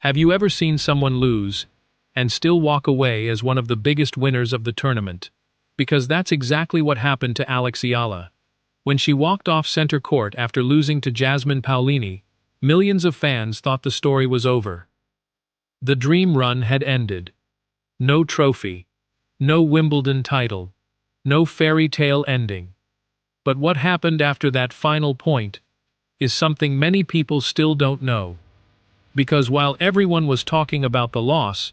Have you ever seen someone lose and still walk away as one of the biggest winners of the tournament? Because that's exactly what happened to Alex Eala. When she walked off center court after losing to Jasmine Paolini, millions of fans thought the story was over. The dream run had ended. No trophy, no Wimbledon title, no fairy tale ending. But what happened after that final point is something many people still don't know. Because while everyone was talking about the loss,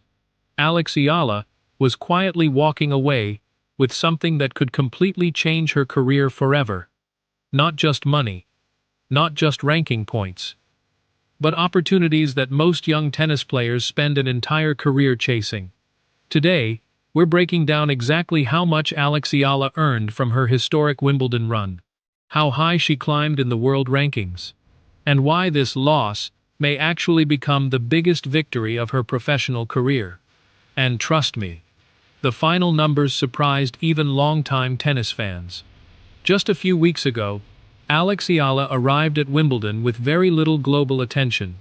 Alex Eala was quietly walking away with something that could completely change her career forever. Not just money, not just ranking points, but opportunities that most young tennis players spend an entire career chasing. Today, we're breaking down exactly how much Alex Eala earned from her historic Wimbledon run, how high she climbed in the world rankings, and why this loss may actually become the biggest victory of her professional career. And trust me, the final numbers surprised even longtime tennis fans. Just a few weeks ago, Alex Eala arrived at Wimbledon with very little global attention.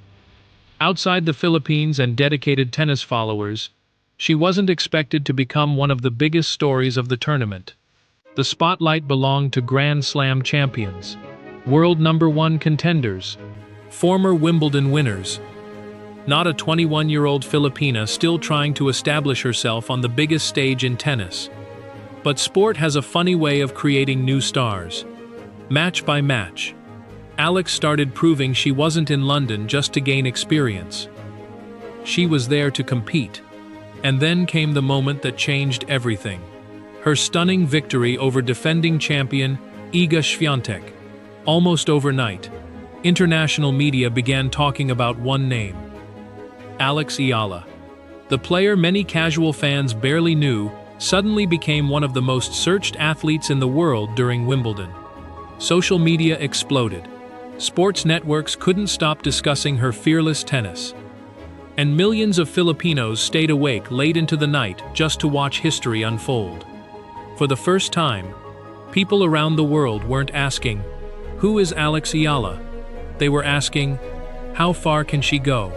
Outside the Philippines and dedicated tennis followers, she wasn't expected to become one of the biggest stories of the tournament. The spotlight belonged to Grand Slam champions, world #1 contenders, former Wimbledon winners. Not a 21-year-old Filipina still trying to establish herself on the biggest stage in tennis. But sport has a funny way of creating new stars. Match by match, Alex started proving she wasn't in London just to gain experience. She was there to compete. And then came the moment that changed everything. Her stunning victory over defending champion Iga Świątek. Almost overnight, international media began talking about one name: Alex Eala. The player many casual fans barely knew suddenly became one of the most searched athletes in the world during Wimbledon. Social media exploded. Sports networks couldn't stop discussing her fearless tennis. And millions of Filipinos stayed awake late into the night just to watch history unfold. For the first time, people around the world weren't asking, "Who is Alex Eala?" They were asking, "How far can she go?"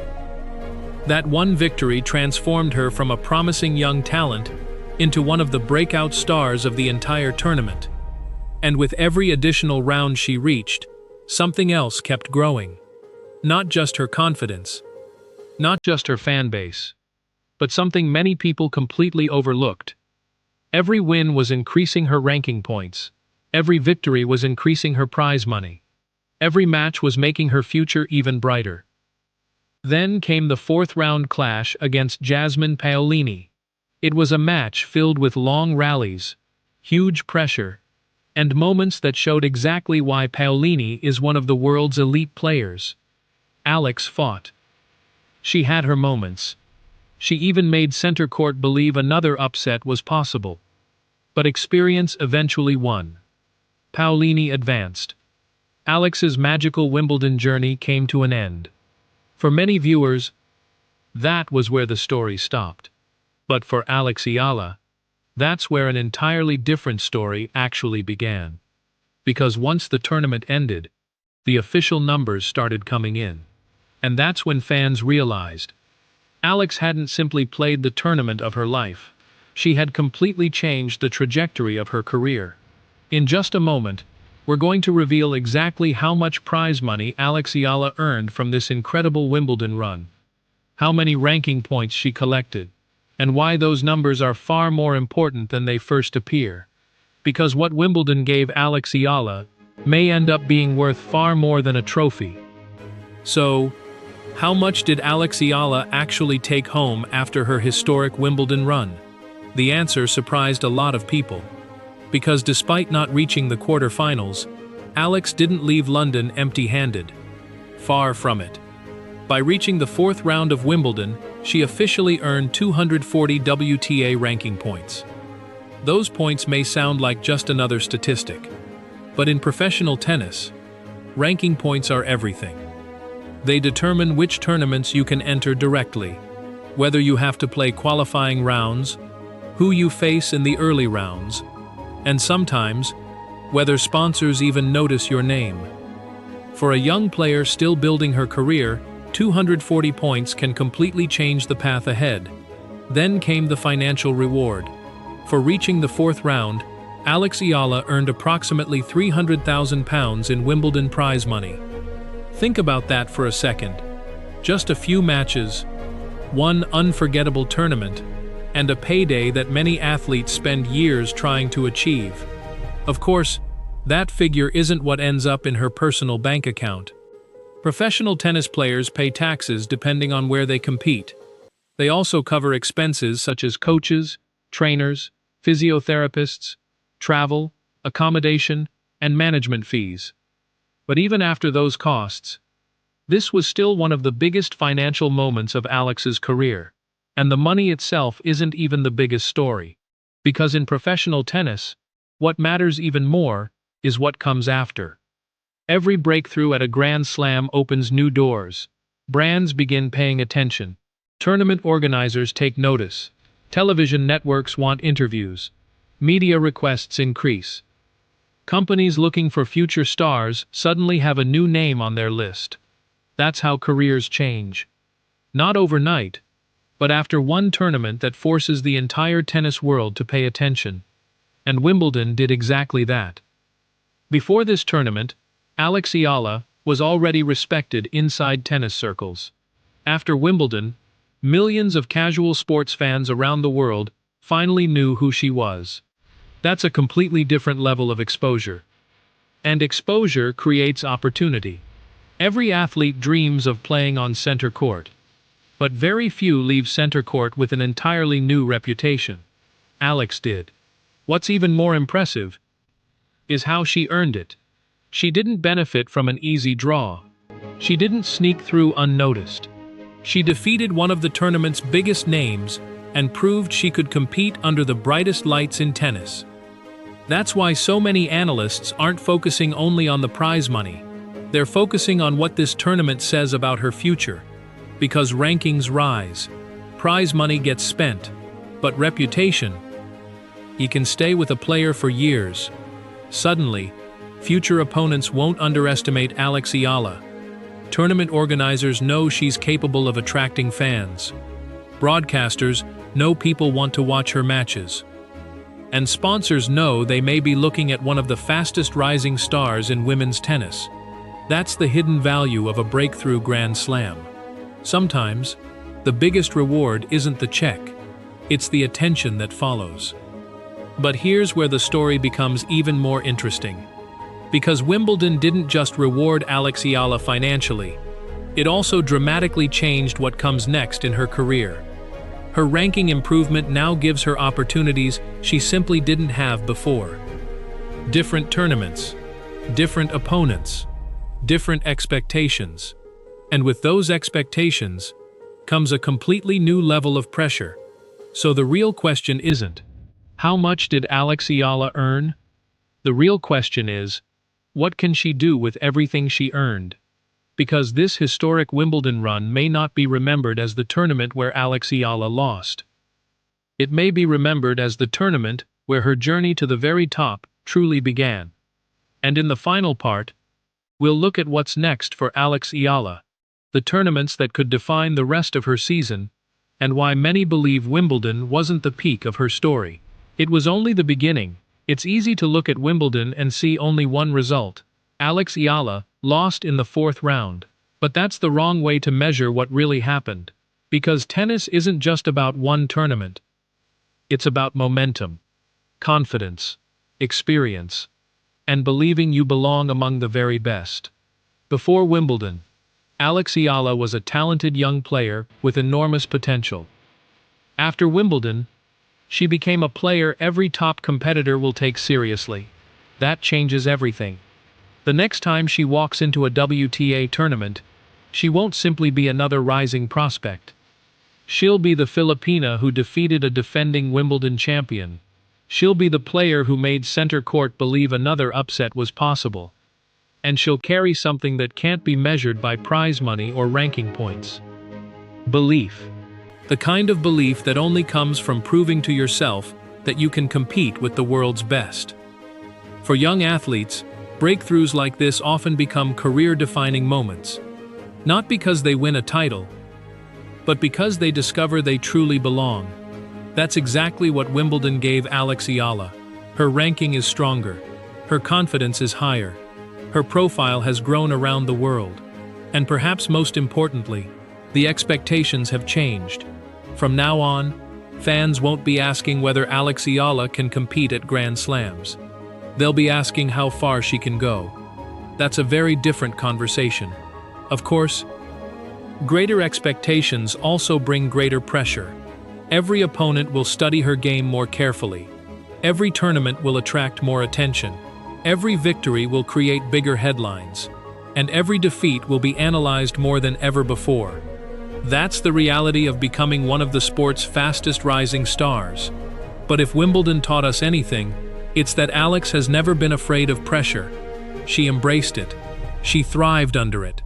That one victory transformed her from a promising young talent into one of the breakout stars of the entire tournament. And with every additional round she reached, something else kept growing. Not just her confidence, not just her fan base, but something many people completely overlooked. Every win was increasing her ranking points. Every victory was increasing her prize money. Every match was making her future even brighter. Then came the fourth-round clash against Jasmine Paolini. It was a match filled with long rallies, huge pressure, and moments that showed exactly why Paolini is one of the world's elite players. Alex fought. She had her moments. She even made center court believe another upset was possible. But experience eventually won. Paolini advanced. Alex's magical Wimbledon journey came to an end. For many viewers, that was where the story stopped. But for Alex Eala, that's where an entirely different story actually began. Because once the tournament ended, the official numbers started coming in. And that's when fans realized Alex hadn't simply played the tournament of her life. She had completely changed the trajectory of her career. In just a moment, we're going to reveal exactly how much prize money Alex Eala earned from this incredible Wimbledon run, how many ranking points she collected, and why those numbers are far more important than they first appear. Because what Wimbledon gave Alex Eala may end up being worth far more than a trophy. So, how much did Alex Eala actually take home after her historic Wimbledon run? The answer surprised a lot of people. Because despite not reaching the quarterfinals, Alex didn't leave London empty-handed. Far from it. By reaching the fourth round of Wimbledon, she officially earned 240 WTA ranking points. Those points may sound like just another statistic. But in professional tennis, ranking points are everything. They determine which tournaments you can enter directly, whether you have to play qualifying rounds, who you face in the early rounds, and sometimes, whether sponsors even notice your name. For a young player still building her career, 240 points can completely change the path ahead. Then came the financial reward. For reaching the fourth round, Alex Eala earned approximately £300,000 in Wimbledon prize money. Think about that for a second. Just a few matches, one unforgettable tournament, and a payday that many athletes spend years trying to achieve. Of course, that figure isn't what ends up in her personal bank account. Professional tennis players pay taxes depending on where they compete. They also cover expenses such as coaches, trainers, physiotherapists, travel, accommodation, and management fees. But even after those costs, this was still one of the biggest financial moments of Alex's career. And the money itself isn't even the biggest story. Because in professional tennis, what matters even more is what comes after. Every breakthrough at a Grand Slam opens new doors. Brands begin paying attention. Tournament organizers take notice. Television networks want interviews. Media requests increase. Companies looking for future stars suddenly have a new name on their list. That's how careers change. Not overnight, but after one tournament that forces the entire tennis world to pay attention. And Wimbledon did exactly that. Before this tournament, Alex Eala was already respected inside tennis circles. After Wimbledon, millions of casual sports fans around the world finally knew who she was. That's a completely different level of exposure. And exposure creates opportunity. Every athlete dreams of playing on center court. But very few leave center court with an entirely new reputation. Alex did. What's even more impressive is how she earned it. She didn't benefit from an easy draw. She didn't sneak through unnoticed. She defeated one of the tournament's biggest names and proved she could compete under the brightest lights in tennis. That's why so many analysts aren't focusing only on the prize money. They're focusing on what this tournament says about her future. Because rankings rise, prize money gets spent, but reputation, you can stay with a player for years. Suddenly, future opponents won't underestimate Alex Eala. Tournament organizers know she's capable of attracting fans. Broadcasters know people want to watch her matches. And sponsors know they may be looking at one of the fastest rising stars in women's tennis. That's the hidden value of a breakthrough Grand Slam. Sometimes, the biggest reward isn't the check, it's the attention that follows. But here's where the story becomes even more interesting. Because Wimbledon didn't just reward Alex Eala financially, it also dramatically changed what comes next in her career. Her ranking improvement now gives her opportunities she simply didn't have before. Different tournaments, different opponents, different expectations. And with those expectations comes a completely new level of pressure. So the real question isn't, how much did Alex Eala earn? The real question is, what can she do with everything she earned? Because this historic Wimbledon run may not be remembered as the tournament where Alex Eala lost. It may be remembered as the tournament where her journey to the very top truly began. And in the final part, we'll look at what's next for Alex Eala, the tournaments that could define the rest of her season, and why many believe Wimbledon wasn't the peak of her story. It was only the beginning. It's easy to look at Wimbledon and see only one result. Alex Eala lost in the fourth round. But that's the wrong way to measure what really happened. Because tennis isn't just about one tournament. It's about momentum, confidence, experience, and believing you belong among the very best. Before Wimbledon, Alex Eala was a talented young player with enormous potential. After Wimbledon, she became a player every top competitor will take seriously. That changes everything. The next time she walks into a WTA tournament, she won't simply be another rising prospect. She'll be the Filipina who defeated a defending Wimbledon champion. She'll be the player who made center court believe another upset was possible. And she'll carry something that can't be measured by prize money or ranking points. Belief. The kind of belief that only comes from proving to yourself that you can compete with the world's best. For young athletes, breakthroughs like this often become career-defining moments. Not because they win a title, but because they discover they truly belong. That's exactly what Wimbledon gave Alex Eala. Her ranking is stronger. Her confidence is higher. Her profile has grown around the world. And perhaps most importantly, the expectations have changed. From now on, fans won't be asking whether Alex Eala can compete at Grand Slams. They'll be asking how far she can go. That's a very different conversation. Of course, greater expectations also bring greater pressure. Every opponent will study her game more carefully. Every tournament will attract more attention. Every victory will create bigger headlines. And every defeat will be analyzed more than ever before. That's the reality of becoming one of the sport's fastest rising stars. But if Wimbledon taught us anything, it's that Alex has never been afraid of pressure. She embraced it. She thrived under it.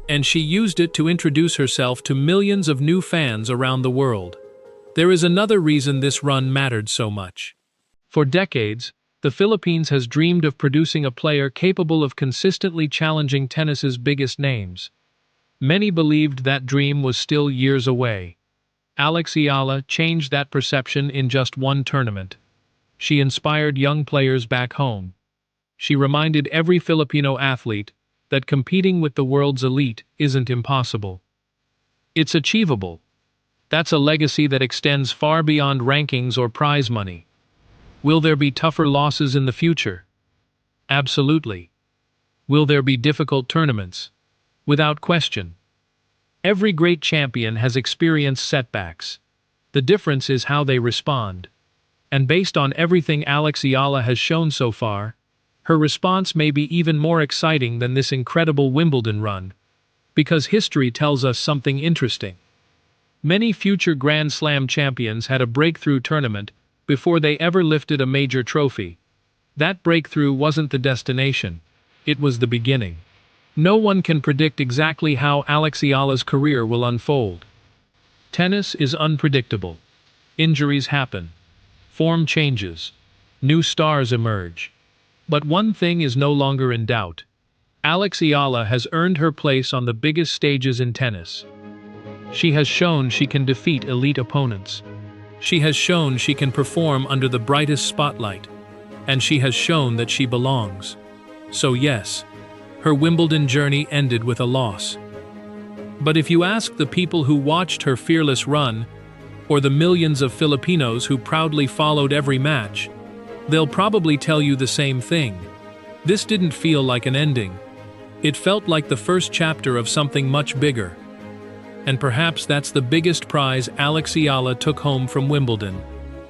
And she used it to introduce herself to millions of new fans around the world. There is another reason this run mattered so much. For decades, the Philippines has dreamed of producing a player capable of consistently challenging tennis's biggest names. Many believed that dream was still years away. Alex Eala changed that perception in just one tournament. She inspired young players back home. She reminded every Filipino athlete that competing with the world's elite isn't impossible. It's achievable. That's a legacy that extends far beyond rankings or prize money. Will there be tougher losses in the future? Absolutely. Will there be difficult tournaments? Without question. Every great champion has experienced setbacks. The difference is how they respond. And based on everything Alex Eala has shown so far, her response may be even more exciting than this incredible Wimbledon run, because history tells us something interesting. Many future Grand Slam champions had a breakthrough tournament before they ever lifted a major trophy. That breakthrough wasn't the destination, it was the beginning. No one can predict exactly how Alex Eala's career will unfold. Tennis is unpredictable. Injuries happen. Form changes. New stars emerge. But one thing is no longer in doubt. Alex Eala has earned her place on the biggest stages in tennis. She has shown she can defeat elite opponents. She has shown she can perform under the brightest spotlight. And she has shown that she belongs. So yes, her Wimbledon journey ended with a loss. But if you ask the people who watched her fearless run, or the millions of Filipinos who proudly followed every match, they'll probably tell you the same thing. This didn't feel like an ending. It felt like the first chapter of something much bigger. And perhaps that's the biggest prize Alex Eala took home from Wimbledon.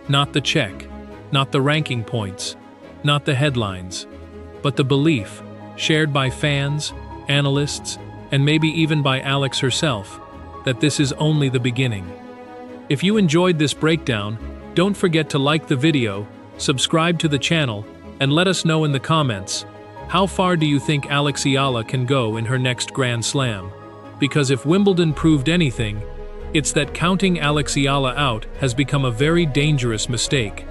Not the check, not the ranking points, not the headlines, but the belief, shared by fans, analysts, and maybe even by Alex herself, that this is only the beginning. If you enjoyed this breakdown, don't forget to like the video, subscribe to the channel, and let us know in the comments, how far do you think Alex Eala can go in her next Grand Slam? Because if Wimbledon proved anything, it's that counting Alex Eala out has become a very dangerous mistake.